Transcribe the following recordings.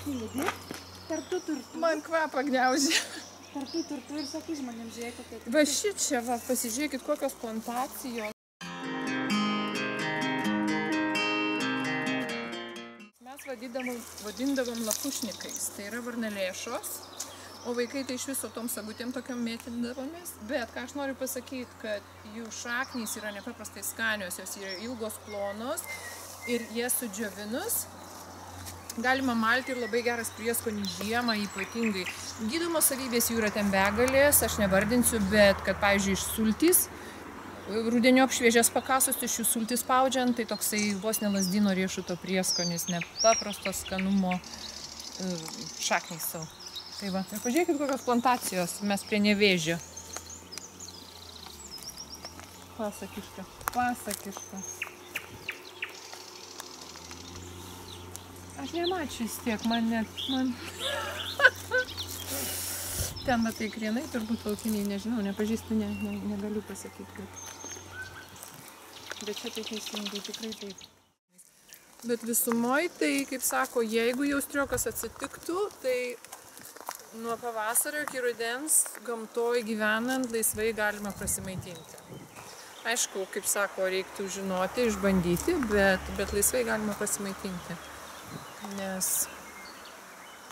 Lidi, tartu turtų. Man kvapą gniaužė. Tartu turtų ir sakai žmonėms, žiūrėk, kokia. Va šičia, va, pasižiūrėkit, kokios plantacijos. Mes vadindavom lapušnikais, tai yra varnalėšos, o vaikai tai iš viso tom sagutėm tokiam mėtindavomės. Bet ką aš noriu pasakyti, kad jų šaknys yra nepaprastai skanios, jos yra ilgos, plonos ir jas sudžiovinus galima malti ir labai geras prieskonis žiemą ypatingai. Gydomos savybės jų yra ten begalės, aš nevardinsiu, bet kad, pavyzdžiui, iš sultys, rudeniop šviežias pakasus, iš jų sultys spaudžiant, tai toksai vos ne lazdino riešuto prieskonis, nepaprastos skanumo šaknys savo. Tai va, ir pažiūrėkit, kokios plantacijos, mes prie Nevėžio. Pasakiška, pasakiška. Aš nemačiu vis tiek, man... Ten, matai, krienai, turbūt laukiniai, nežinau, nepažįstu, negaliu pasakyti, kad... Bet čia tai teisingai, tikrai taip. Bet visumoj, tai, kaip sako, jeigu jau striukas atsitiktų, tai nuo pavasario iki rudens gamtoj gyvenant laisvai galima prasimaitinti. Aišku, kaip sako, reiktų žinoti, išbandyti, bet laisvai galima prasimaitinti. Nes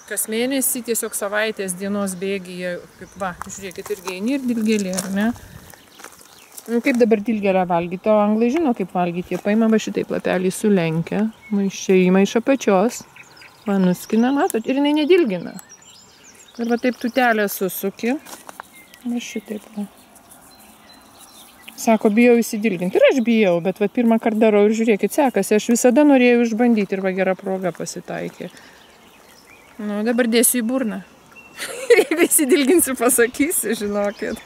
kas mėnesį tiesiog savaitės dienos bėgyje, kaip va, žiūrėkit, irgi eini ir dilgėlė, ar ne? Kaip dabar dilgėlę valgyti, o anglai žino, kaip valgyti. Jie paima va šitaip lapelį sulenkia, maiščia įmaiša pačios, va nuskina, matot, ir jinai nedilgina. Ir va taip tutelę susuki, va šitaip va. Sako, bijau įsidilginti. Ir aš bijau, bet va pirmą kartą darau ir žiūrėkit, sekasi. Aš visada norėjau išbandyti ir va gera proga pasitaikė. Nu, dabar dėsiu į burną. Jeigu įsidilginsiu, pasakysiu, žinokit.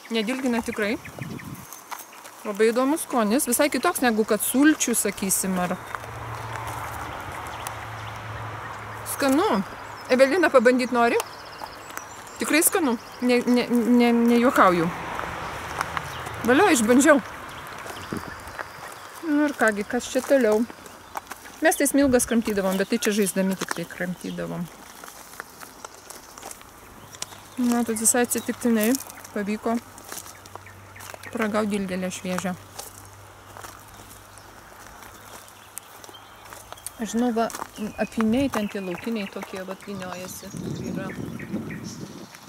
Nedilgina tikrai. Labai įdomus skonis. Visai kitoks negu kad sulčių, sakysim, ar... Skanu. Evelina, pabandyti nori? Tikrai skanu, nejuokauju. Valio, išbandžiau. Nu ir kągi, kas čia toliau? Mes tai smilgas kramtydavom, bet tai čia žaisdami tik tai kramtydavom. Matot, visai atsitiktinai pavyko paragauti dilgėlę šviežią. Aš žinau, va, apyniai ten tie laukiniai tokie, va, vyniojasi. Yra.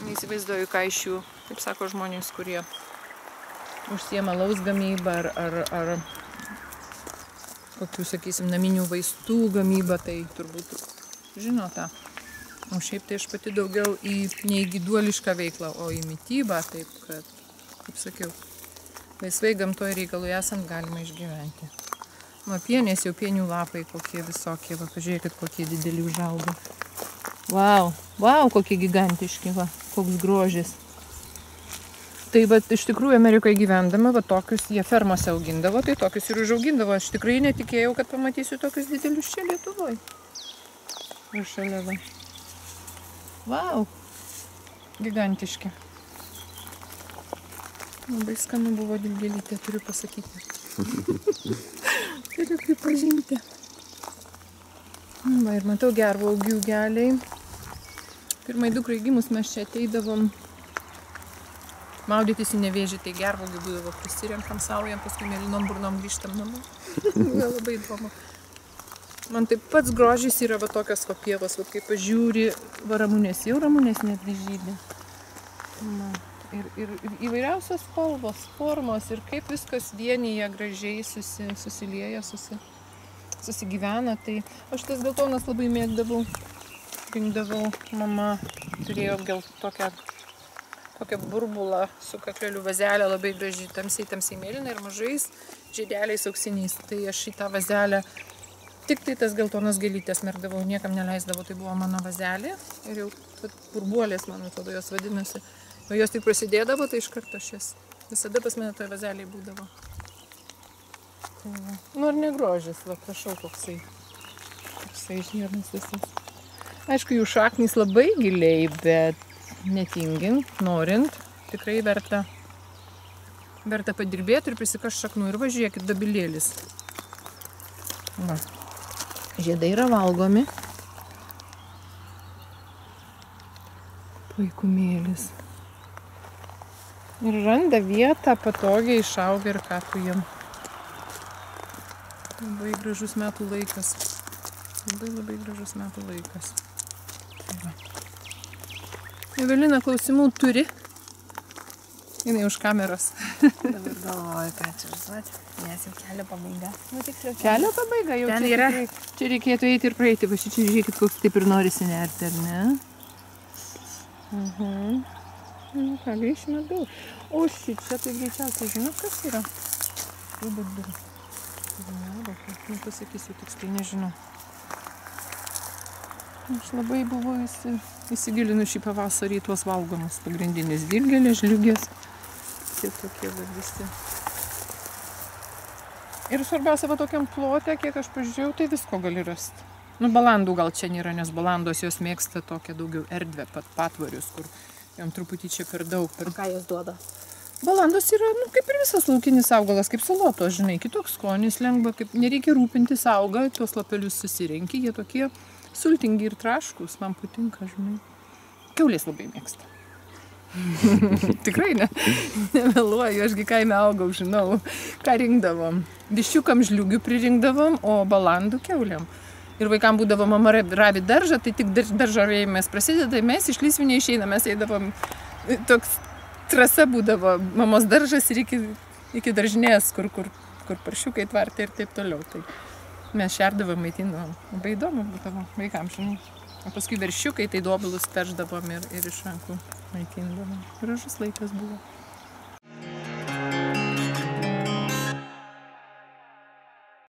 Neįsivaizduoju, ką iš jų, kaip sako žmonės, kurie užsiema alaus gamybą ar kokių, sakysim, naminių vaistų gamybą, tai turbūt žino tą. O šiaip tai aš pati daugiau ne į gyduolišką veiklą, o į mitybą, taip kad, kaip sakiau, laisvai gamtoje reikalui esant galima išgyventi. Nuo pienės jau pienių lapai kokie visokie, va, pažiūrėkit, kokie dideli užaugo. Vau, kokie gigantiški, va, koks grožis. Tai va, iš tikrųjų Amerikoje gyvendama, va, tokius jie fermose augindavo, tai tokius ir užaugindavo. Aš tikrai netikėjau, kad pamatysiu tokius didelius čia Lietuvoje. Ir šalia, va. Vau, gigantiški. Labai skanu buvo dilgėlytė, turiu pasakyti. Turiu pripažinti. Va, ir matau gervų augių geliai. Pirmai dukrai gimus mes čia ateidavom maudytis į Nevėžį, tai gervuogių būdavo prisirenkam saujam, paskui mėlynom burnom grįžtam namo. Labai įdomu. Man taip pats grožis yra va tokios va pievos, va kaip pažiūri, va ramunės, jau ramunės netgi žydė. Ir įvairiausios spalvos, formos ir kaip viskas vienyje gražiai susilieja, susigyvena. Tai aš tas geltonas labai mėgdavau, rinkdavau, mama turėjo gal tokią burbulą su kakleliu vazelę, labai graži, tamsiai mėlyna ir mažais žiedeliais auksiniais. Tai aš į tą vazelę tik tai tas geltonas gėlytės merkdavau, niekam neleisdavau, tai buvo mano vazelė ir jau burbuolės, man atrodo, jos vadinasi. O jos tik prasidėdavo, tai iš karto aš jas visada pas mane toje vazelėje būdavo. Nu ar negrožis, va, prašau, koksai žirnis visas. Aišku, jų šaknys labai giliai, bet netingint, norint, tikrai verta Verta padirbėti ir prisikaš šaknų. Ir važiuokit, dabilėlis. Va. Žiedai yra valgomi. Puikumėlis. Ir randa vietą, patogiai išauga ir ką tu jam. Labai gražus metų laikas. Labai gražus metų laikas. Tai va. Evelina klausimų turi. Jinai už kameros. Dabar galvoju, ką čia užduoti, nes jau kelio pabaiga. Nu, tiksliau, Kelio pabaiga jau ten čia yra. tikrai. Čia reikėtų eiti ir praeiti. Va čia žiūrėkit, koks taip ir norisi nerti, ar ne? Nu ką, grįšime atgal. O čia tai greičiausiai žinot, kas yra? Labai durų. Pasakysiu tiksliai, nežinau. Aš labai buvau įsigilinu šį pavasarį į tuos valgomus pagrindinis dilgėlės, žliugės. Tie tokie visi. Ir svarbiausia, va tokiam plote, kiek aš pažiūrėjau, tai visko gali rasti. Nu, balandų gal čia nėra, nes balandos jos mėgsta tokią daugiau erdvę, patvarius, kur jom truputį čia per daug. Ką jos duoda? Balandos yra, nu, kaip ir visas laukinis augalas, kaip salotos, žinai, kitoks skonis, lengva, kaip nereikia rūpintis auga, tuos lapelius susirenki, jie tokie sultingi ir traškus, man patinka, žinai. Kiaulės labai mėgsta. Tikrai nemeluoju, ašgi kaime augau, žinau, ką rinkdavom. Viščiukam žliugių pririnkdavom, o balandų kiauliam. Ir vaikam būdavo mama ravi daržą, tai tik daržo ravėjimas prasideda, mes iš lysvių neišeina, mes eidavom, toks trasa būdavo, mamos daržas ir iki daržinės, kur paršiukai tvartai ir taip toliau. Tai mes šerdavom, maitindavom. Labai įdomu būdavo vaikams, žinai. O paskui veršiukai, tai dobilus perždavom ir iš rankų maitindavom. Gražus laikas buvo.